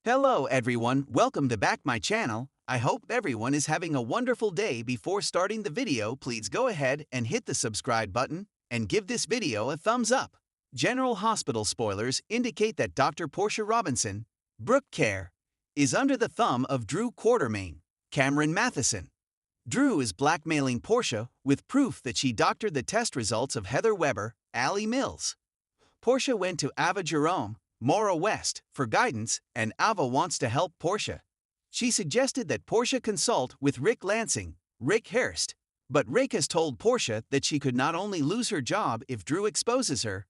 Hello everyone, welcome to back my channel. I hope everyone is having a wonderful day. Before starting the video, please go ahead and hit the subscribe button and give this video a thumbs up. General Hospital spoilers indicate that Dr. Portia Robinson, Brooke Care, is under the thumb of Drew Quartermain, Cameron Matheson. Drew is blackmailing Portia with proof that she doctored the test results of Heather Weber, Allie Mills. Portia went to Ava Jerome, Maura West, for guidance, and Ava wants to help Portia. She suggested that Portia consult with Rick Lansing, Rick Hurst, but Rick has told Portia that she could not only lose her job if Drew exposes her,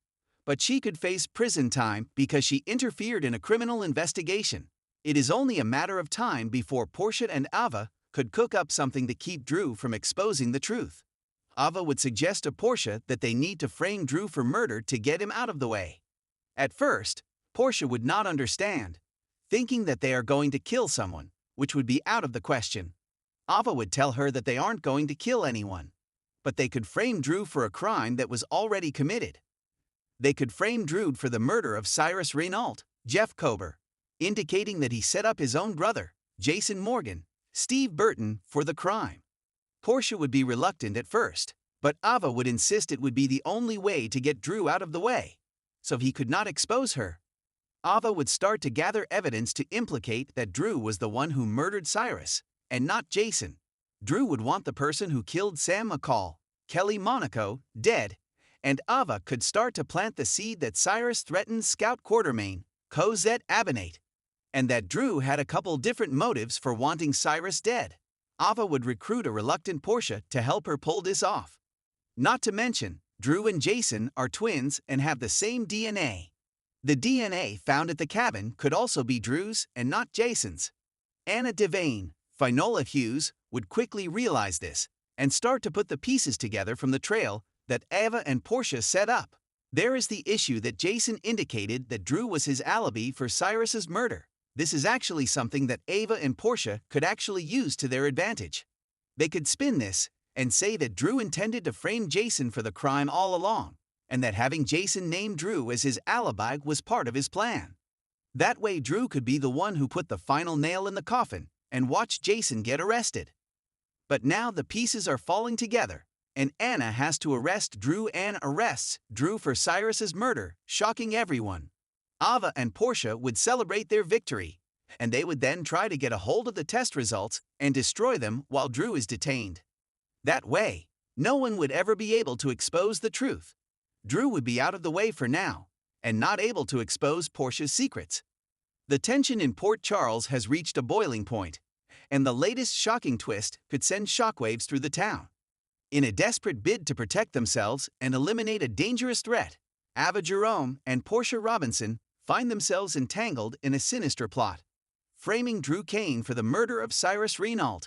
but she could face prison time because she interfered in a criminal investigation. It is only a matter of time before Portia and Ava could cook up something to keep Drew from exposing the truth. Ava would suggest to Portia that they need to frame Drew for murder to get him out of the way. At first, Portia would not understand, thinking that they are going to kill someone, which would be out of the question. Ava would tell her that they aren't going to kill anyone, but they could frame Drew for a crime that was already committed. They could frame Drew for the murder of Cyrus Renault, Jeff Kober, indicating that he set up his own brother, Jason Morgan, Steve Burton, for the crime. Portia would be reluctant at first, but Ava would insist it would be the only way to get Drew out of the way, so he could not expose her. Ava would start to gather evidence to implicate that Drew was the one who murdered Cyrus, and not Jason. Drew would want the person who killed Sam McCall, Kelly Monaco, dead, and Ava could start to plant the seed that Cyrus threatened Scout Quartermain, Cosette Abinate, and that Drew had a couple different motives for wanting Cyrus dead. Ava would recruit a reluctant Portia to help her pull this off. Not to mention, Drew and Jason are twins and have the same DNA. The DNA found at the cabin could also be Drew's and not Jason's. Anna Devane, Finola Hughes, would quickly realize this and start to put the pieces together from the trail that Ava and Portia set up. There is the issue that Jason indicated that Drew was his alibi for Cyrus's murder. This is actually something that Ava and Portia could actually use to their advantage. They could spin this and say that Drew intended to frame Jason for the crime all along, and that having Jason name Drew as his alibi was part of his plan. That way Drew could be the one who put the final nail in the coffin and watch Jason get arrested. But now the pieces are falling together, and Anna has to arrest Drew. Anna arrests Drew for Cyrus's murder, shocking everyone. Ava and Portia would celebrate their victory, and they would then try to get a hold of the test results and destroy them while Drew is detained. That way, no one would ever be able to expose the truth. Drew would be out of the way for now, and not able to expose Portia's secrets. The tension in Port Charles has reached a boiling point, and the latest shocking twist could send shockwaves through the town. In a desperate bid to protect themselves and eliminate a dangerous threat, Ava Jerome and Portia Robinson find themselves entangled in a sinister plot, framing Drew Kane for the murder of Cyrus Renault.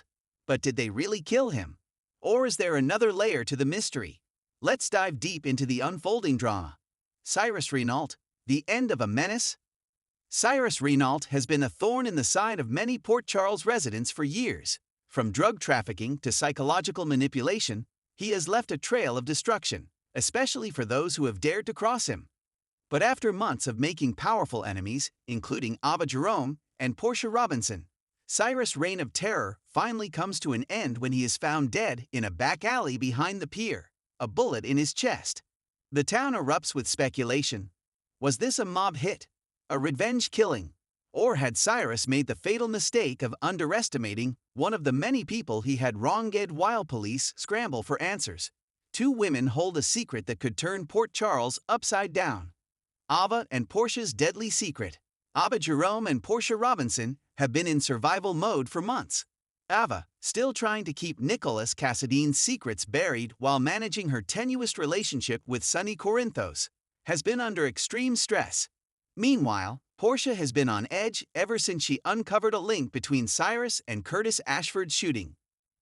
But did they really kill him? Or is there another layer to the mystery? Let's dive deep into the unfolding drama. Cyrus Renault, the end of a menace? Cyrus Renault has been a thorn in the side of many Port Charles residents for years. From drug trafficking to psychological manipulation, he has left a trail of destruction, especially for those who have dared to cross him. But after months of making powerful enemies, including Ava Jerome and Portia Robinson, Cyrus' reign of terror finally comes to an end when he is found dead in a back alley behind the pier, a bullet in his chest. The town erupts with speculation. Was this a mob hit, a revenge killing, or had Cyrus made the fatal mistake of underestimating one of the many people he had wronged while police scramble for answers? Two women hold a secret that could turn Port Charles upside down. Ava and Portia's deadly secret. Ava Jerome and Portia Robinson have been in survival mode for months. Ava, still trying to keep Nicholas Cassadine's secrets buried while managing her tenuous relationship with Sonny Corinthos, has been under extreme stress. Meanwhile, Portia has been on edge ever since she uncovered a link between Cyrus and Curtis Ashford's shooting.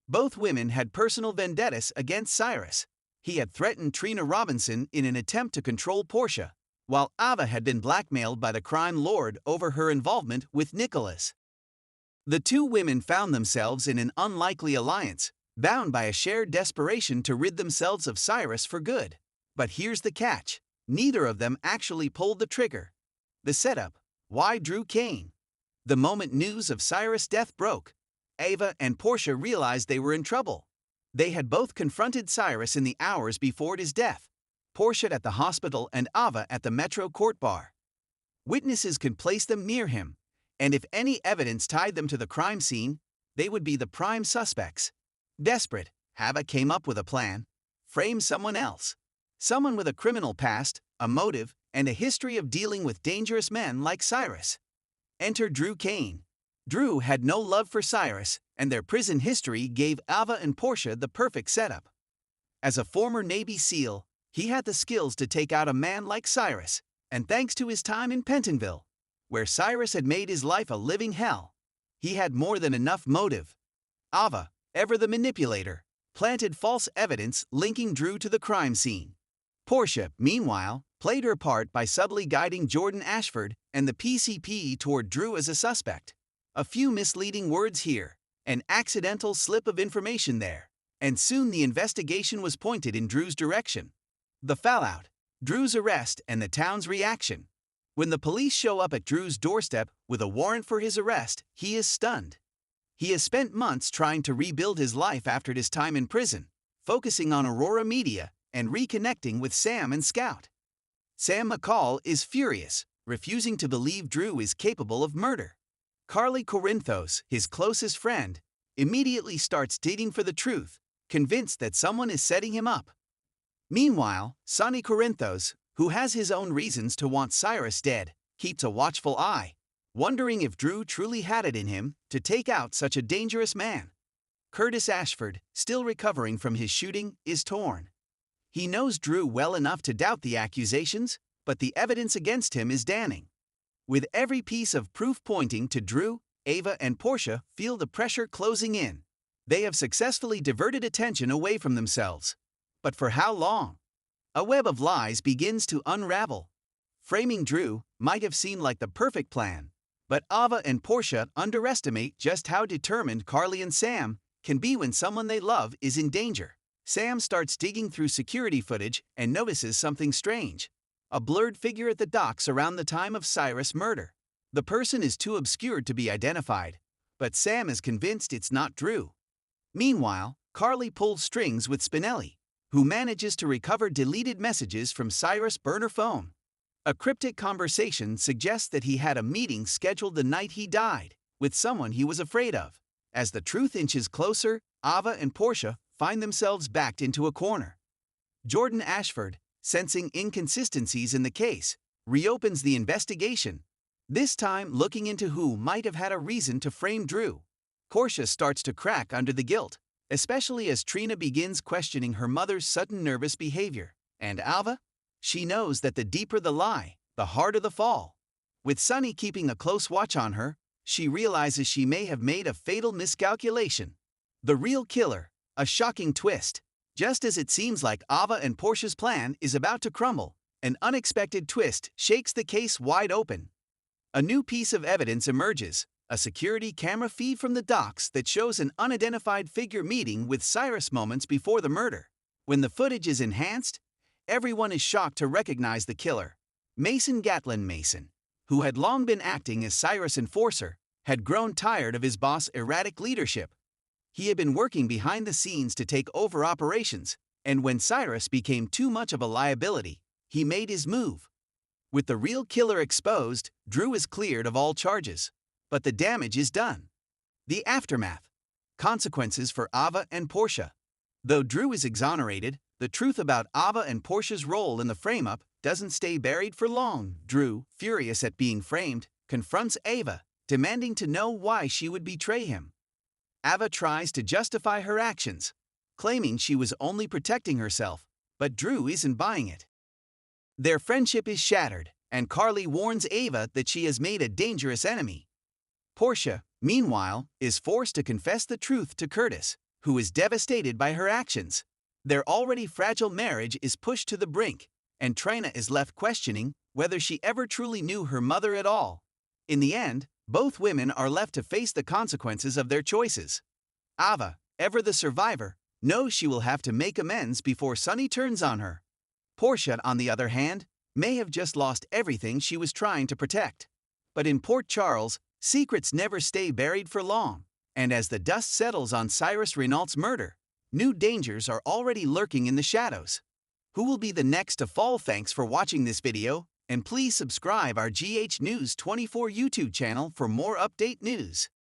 Both women had personal vendettas against Cyrus. He had threatened Trina Robinson in an attempt to control Portia, while Ava had been blackmailed by the crime lord over her involvement with Nicholas. The two women found themselves in an unlikely alliance, bound by a shared desperation to rid themselves of Cyrus for good. But here's the catch: neither of them actually pulled the trigger. The setup: why Drew Kane? The moment news of Cyrus' death broke, Ava and Portia realized they were in trouble. They had both confronted Cyrus in the hours before his death, Portia at the hospital and Ava at the Metro court bar. Witnesses could place them near him, and if any evidence tied them to the crime scene, they would be the prime suspects. Desperate, Ava came up with a plan: frame someone else. Someone with a criminal past, a motive, and a history of dealing with dangerous men like Cyrus. Enter Drew Kane. Drew had no love for Cyrus, and their prison history gave Ava and Portia the perfect setup. As a former Navy SEAL, he had the skills to take out a man like Cyrus, and thanks to his time in Pentonville, where Cyrus had made his life a living hell, he had more than enough motive. Ava, ever the manipulator, planted false evidence linking Drew to the crime scene. Portia, meanwhile, played her part by subtly guiding Jordan Ashford and the PCP toward Drew as a suspect. A few misleading words here, an accidental slip of information there, and soon the investigation was pointed in Drew's direction. The fallout, Drew's arrest and the town's reaction. When the police show up at Drew's doorstep with a warrant for his arrest, he is stunned. He has spent months trying to rebuild his life after his time in prison, focusing on Aurora Media and reconnecting with Sam and Scout. Sam McCall is furious, refusing to believe Drew is capable of murder. Carly Corinthos, his closest friend, immediately starts digging for the truth, convinced that someone is setting him up. Meanwhile, Sonny Corinthos, who has his own reasons to want Cyrus dead, keeps a watchful eye, wondering if Drew truly had it in him to take out such a dangerous man. Curtis Ashford, still recovering from his shooting, is torn. He knows Drew well enough to doubt the accusations, but the evidence against him is damning. With every piece of proof pointing to Drew, Ava and Portia feel the pressure closing in. They have successfully diverted attention away from themselves. But for how long? A web of lies begins to unravel. Framing Drew might have seemed like the perfect plan, but Ava and Portia underestimate just how determined Carly and Sam can be when someone they love is in danger. Sam starts digging through security footage and notices something strange. A blurred figure at the docks around the time of Cyrus' murder. The person is too obscured to be identified, but Sam is convinced it's not Drew. Meanwhile, Carly pulls strings with Spinelli, who manages to recover deleted messages from Cyrus' burner phone. A cryptic conversation suggests that he had a meeting scheduled the night he died, with someone he was afraid of. As the truth inches closer, Ava and Portia find themselves backed into a corner. Jordan Ashford, sensing inconsistencies in the case, reopens the investigation, this time looking into who might have had a reason to frame Drew. Portia starts to crack under the guilt, especially as Trina begins questioning her mother's sudden nervous behavior. And Ava? She knows that the deeper the lie, the harder the fall. With Sonny keeping a close watch on her, she realizes she may have made a fatal miscalculation. The real killer, a shocking twist. Just as it seems like Ava and Portia's plan is about to crumble, an unexpected twist shakes the case wide open. A new piece of evidence emerges, a security camera feed from the docks that shows an unidentified figure meeting with Cyrus moments before the murder. When the footage is enhanced, everyone is shocked to recognize the killer. Mason Gatlin Mason, who had long been acting as Cyrus' enforcer, had grown tired of his boss' erratic leadership. He had been working behind the scenes to take over operations, and when Cyrus became too much of a liability, he made his move. With the real killer exposed, Drew is cleared of all charges. But the damage is done. The aftermath. Consequences for Ava and Portia. Though Drew is exonerated, the truth about Ava and Portia's role in the frame-up doesn't stay buried for long. Drew, furious at being framed, confronts Ava, demanding to know why she would betray him. Ava tries to justify her actions, claiming she was only protecting herself, but Drew isn't buying it. Their friendship is shattered, and Carly warns Ava that she has made a dangerous enemy. Portia, meanwhile, is forced to confess the truth to Curtis, who is devastated by her actions. Their already fragile marriage is pushed to the brink, and Trina is left questioning whether she ever truly knew her mother at all. In the end, both women are left to face the consequences of their choices. Ava, ever the survivor, knows she will have to make amends before Sonny turns on her. Portia, on the other hand, may have just lost everything she was trying to protect. But in Port Charles, Secrets never stay buried for long, and as the dust settles on Cyrus Renault's murder, new dangers are already lurking in the shadows. Who will be the next to fall? Thanks for watching this video, and please subscribe our GH News 24 YouTube channel for more update news.